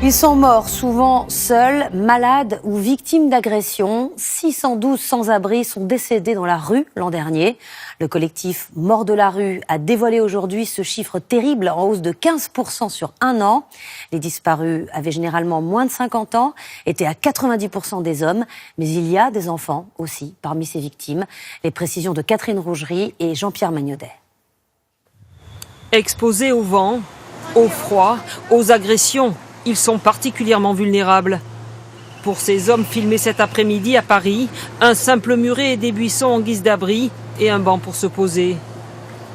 Ils sont morts, souvent seuls, malades ou victimes d'agressions. 612 sans-abri sont décédés dans la rue l'an dernier. Le collectif Morts de la rue a dévoilé aujourd'hui ce chiffre terrible en hausse de 15% sur un an. Les disparus avaient généralement moins de 50 ans, étaient à 90% des hommes, mais il y a des enfants aussi parmi ces victimes. Les précisions de Catherine Rougerie et Jean-Pierre Magnodet. Exposés au vent, au froid, aux agressions, ils sont particulièrement vulnérables. Pour ces hommes filmés cet après-midi à Paris, un simple muret et des buissons en guise d'abri et un banc pour se poser.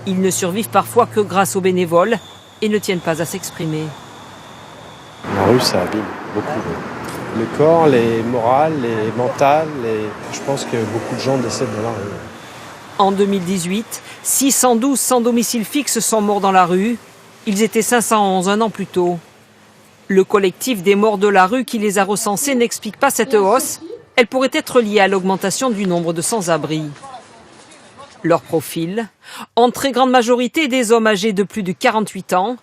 Ils ne survivent parfois que grâce aux bénévoles et ne tiennent pas à s'exprimer. La rue, ça abîme beaucoup. Le corps, les morales, les mentales, je pense que beaucoup de gens décèdent dans la rue. En 2018, 612 sans domicile fixe sont morts dans la rue. Ils étaient 511 un an plus tôt. Le collectif des morts de la rue qui les a recensés n'explique pas cette hausse. Elle pourrait être liée à l'augmentation du nombre de sans-abri. Leur profil, en très grande majorité des hommes âgés de plus de 48 ans.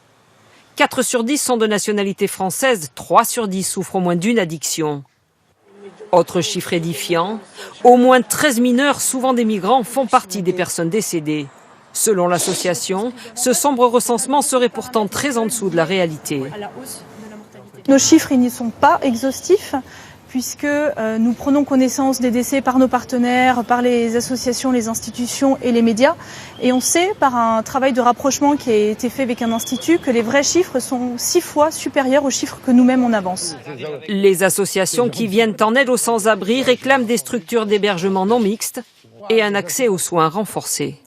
4 sur 10 sont de nationalité française, 3 sur 10 souffrent au moins d'une addiction. Autre chiffre édifiant, au moins 13 mineurs, souvent des migrants, font partie des personnes décédées. Selon l'association, ce sombre recensement serait pourtant très en dessous de la réalité. Nos chiffres n'y sont pas exhaustifs puisque nous prenons connaissance des décès par nos partenaires, par les associations, les institutions et les médias. Et on sait par un travail de rapprochement qui a été fait avec un institut que les vrais chiffres sont 6 fois supérieurs aux chiffres que nous-mêmes on avance. Les associations qui viennent en aide aux sans-abri réclament des structures d'hébergement non mixtes et un accès aux soins renforcé.